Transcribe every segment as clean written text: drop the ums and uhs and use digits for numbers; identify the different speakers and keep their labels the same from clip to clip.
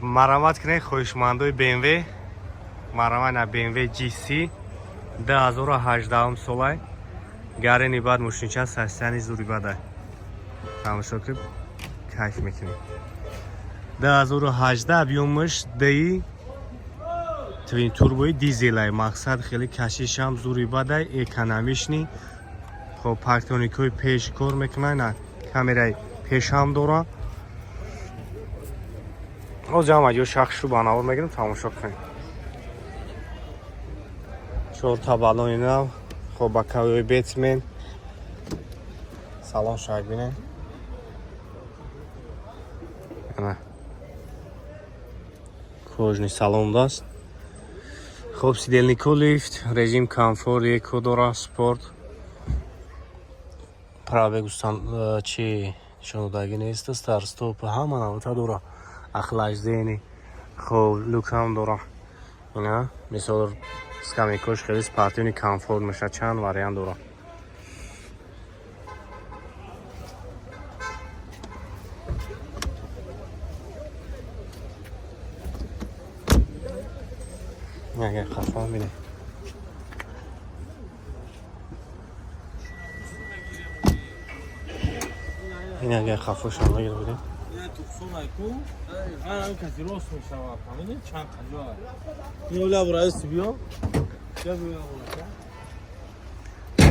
Speaker 1: مرحمت کنید خوشمندوی BMW مرحمت BMW GC 2018 سالای گارنی بعد ماشینچه سستانی زوری بده تماشا کنید کیف میکنید 2018 بیومش دی توین توربوی دیزلای مقصد خیلی کشیش هم زوری بده اکانومیش نی خب پارکتونیکوی پیش کار میکنه نه کامرای پیش هم داره او جامعه جو شخص رو باناور میگیرم تماشا کنیم چور تا بالون اینا خب با کاوی بیتمن سالن شاید بینه نه کوژنی سالن داست خب سیدلنیکو لیفت رژیم کامفورت یکو داره سپورت پرابگوستان چی شنودگی نیست ستارستوپ همان اوتا داره اخلاج زینی خب لوک هم داره اینا مثل سکامیکوش خیلی سپارتیونی کامفورت میشه چند واریان داره اگه خفا بینه این اگه خفاش هم بگیر بودیم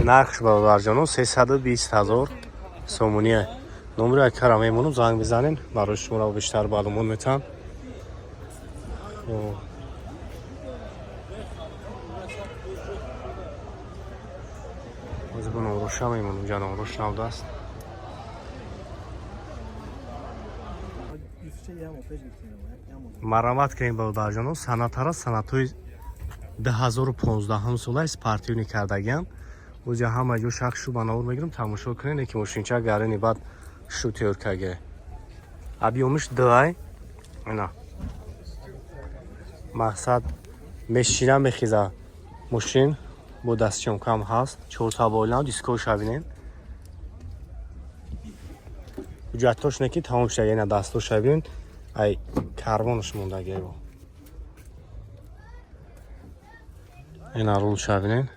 Speaker 1: نقش برادر جانو 320,000 سومونیه نمره اکرام ایمونو زنگ بزنین برای شما رو بیشتر معلومات میتونم از بون روشم ایمونو جانو روش نو دست مرحمت کنیم برادر جانو سناتارا سناتوی 2015 هم سالای سپارتیونی کردگیم اوجا همه جو شخص شو بناور میگیرم تماشا کنین یکی ماشینچه گرنی بعد شوتیور کگه ابیومش دوای اینا مقصد مشینم بخیزه ماشین با دستشون کم هست 4 تا بالا دیسکو شبینین جاتوش نکی تمام شد یعنی دستو شبین ای کربانش موندگه با این رول شبینین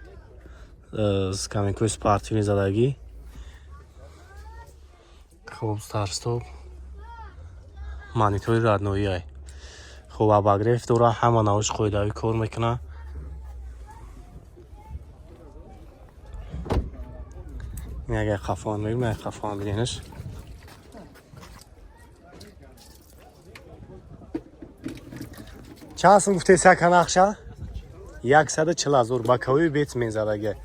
Speaker 1: سکامینکوی سپارتیونی زدگی خوب ستارستوپ مانیتوری ردنویی های خوب ابا گرفت دورا همه نوش قویدهوی کار میکنه این اگه خفان میگم اگه خفان بینش چند هستم گفته سکن اخشه 140,000 با کوی بیت من زدگه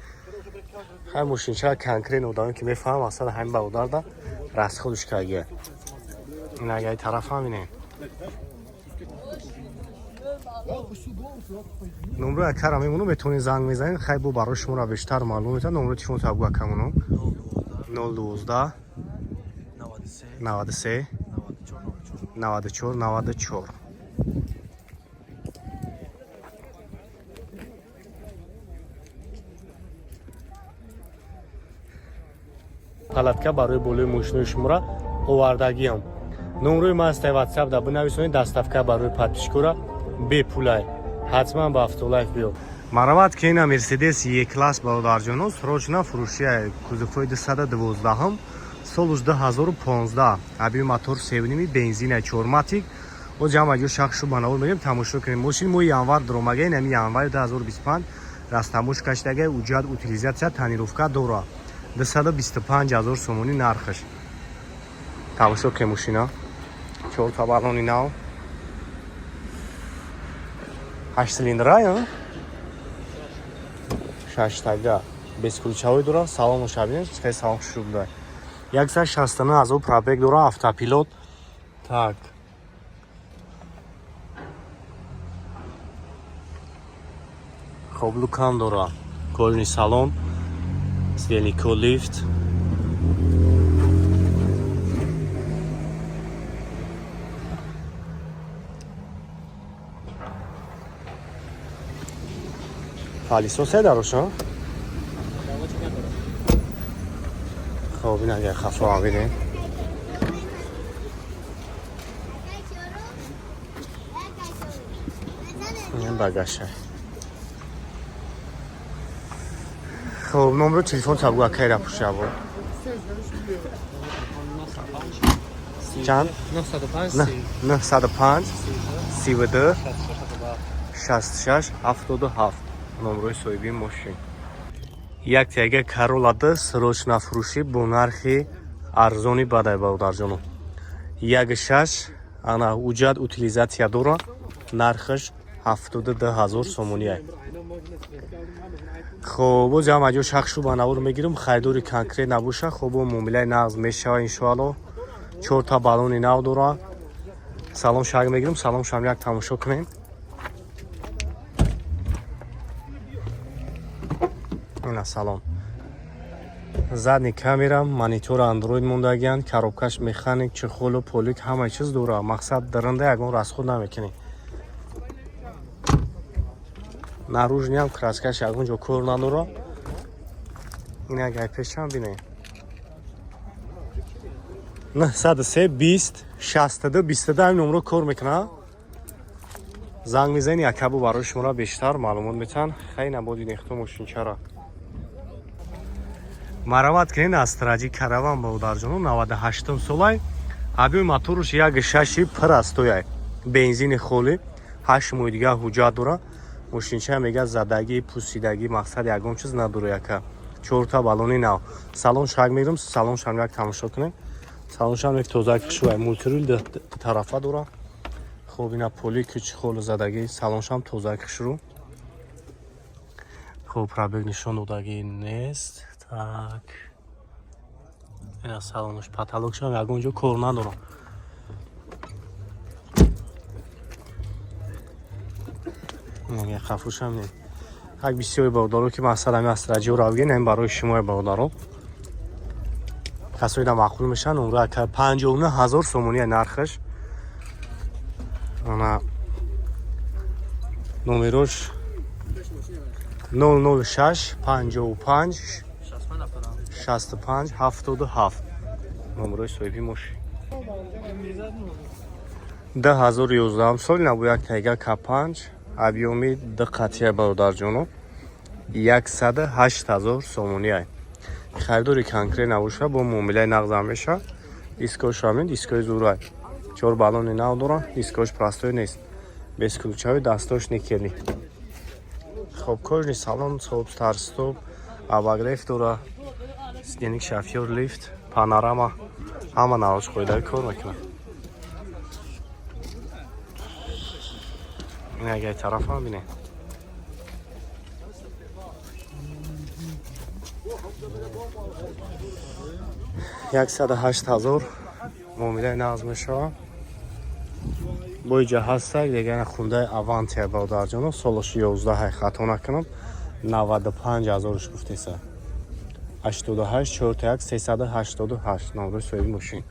Speaker 1: هم ماشینچه کنکرین بودم که میفهم اصلا همین بودار دا راست خودش کاگه این اگه ای طرف همینه نمره اکر همینونو بتونی زنگ میزنین خیلی بو برای شما را بیشتر معلوم میتون نمره تیشون تابگو اکمونو 012 93 94 94 پلاتکا برای بولوی ماشین شما را آوردگی هم نمره ماسته واتساپ دا بنویسونید دستافکا برای پاتیشکورا به پولای حتما با افتولایف بیو مرحمت که اینا مرسیدس یک کلاس برادر جانوس روشنا فروشی کوزفوی 212 هم سالش 2015 ابی موتور سیونیمی بنزین چورماتیک و جمع جو شخص رو بناور میگم تماشا کنیم ماشین مو январ درومگه نمی январ 2025 راستاموش کشتگه وجود утилизация тонировка дора 225,000 сомони нархаш تماشا کنیم ماشینا 4 تا بالون اینا 8 سیلیندرای 6 тага без ключевой дора салон шабин خیلی салон شروع داره 169,000 пробег дора автопилот так خب لوکان داره کلونی سالن سیدلنیکو لیفت پالیسو سه داروشا خب این اگه خفا آبیده این багажай. خب نمره تلفن تبگو اکی را پوشه بود چند؟ 905 32 66 77 نمره صاحبی ماشین یک تیگه کارولا سروچنا فروشی با نرخ ارزانی بدای برادر جانم یک شش انا وجود اوتیلیزاتیا داره نرخش 72000 سومونی است خب جام اجو شخصو بناور میگیرم خریداری کنکریت نباشه خب معامله نقد میشه ان شاء الله 4 تا بالون نو داره سلام شاگ میگیرم سلام شام یک تماشا کنیم اینا سلام задний камера монитор андроид мондагиан коробкаш механик чехолу полик ҳама чиз дора мақсад даранда ягон расход намекунӣ наружни ҳам краскаш ягон ҷо кор надора ин агай пешам бинем 903 20 62 22 ҳам номро кор мекуна занг мезани якабу барои шуморо бештар маълумот метан хай набоди нехто мошинчара марават кунед аз траҷи караван бодарҷоно 98 солай абиёи моторуш 1.6 пир аст тояй бензини холӣ 8 моҳи дига ҳуҷҷат дора мошинча мегӯяд задагӣ пусидагӣ мақсад ягон чиз надора яка 4 та балони нав салон шаг мегирам салон шам як тамошо кунем салон шам як тоза кишвай мултирул тарафа дора хоб ина поли кич хол задагӣ салон шам тоза кишру хоб пробег нишон додагӣ нест так ина салонуш потолок шам ягон ҷо кор надора ин хафушам не як бисёри бовдаро ки мақсад ами астраҷио равген ам барои шумои бовдаро касои да маъқул мешан умра 59000 сомония нархаш ана номерош 006 55 65 77 номерои соҳиби мошин 2011 сол набу як тайга К5 объёми диққатия бародарҷоно 108000 сомония خریداری کنکریت نباشه با معامله نقد میشه دیسکوش همین دیسکوی زورای 4 بالون نو داره دیسکوش پلاستیک نیست без ключовой دستاش نیکلی خب کожний салон صوب ستار استوب обогрев داره سیدنیک شافیور لیفت پانوراما همه نواش خودای کار میکنه این اگه طرف هم بینه 108000 معامله نقد میشه бои ҳастак дегана хундаи авантия бодарҷоно солоши 11 хато накунам 95000 гуфтеса 88 41 388 номерои соҳиби мошин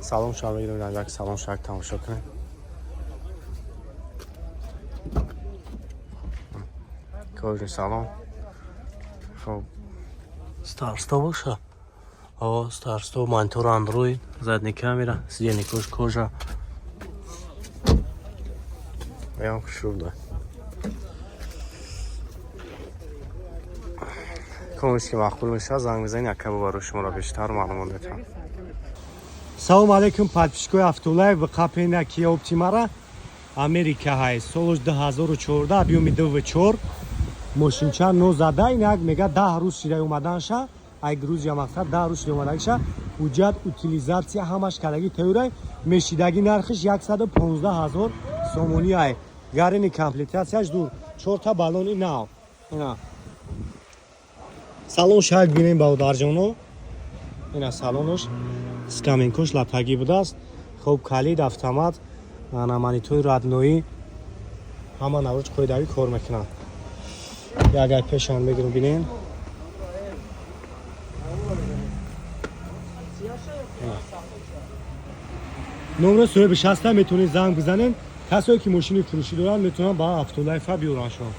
Speaker 1: салон шам мегирем як салон шак тамошо кунем кожни салон хоб старсто боша о старсто монитор андроид задний камера сиденье кожа прям шумно комишки мақбул меша занг мезани якабо барои шуморо бештар маълумот метавонам салом алейкум подписчикои автолайв ва қапена Kia Optima Америка ҳай солош 2014 объёми 2.4 мошинча нозада инак мега 10 рӯз шидаи омаданша ай грузия мақсад 10 рӯз шидаи омадагиша ҳуҷҷат утилизатсия ҳамаш кардаги теорай мешидаги нархиш 115000 сомони ай гарини комплектатсияш дур 4 та балони нав ина салон шайд бинем бавдарҷоно ина салонуш скаменкош латагӣ будааст хоб калид автомат ана монитори радноӣ ҳама навроҷ қоидагӣ кор мекунанд ягай пешан мегирем бинем номер соҳиби 60 метавонед занг бизанед касое ки мошини фурӯшӣ доранд метавонанд ба автолайфа биёранд шумо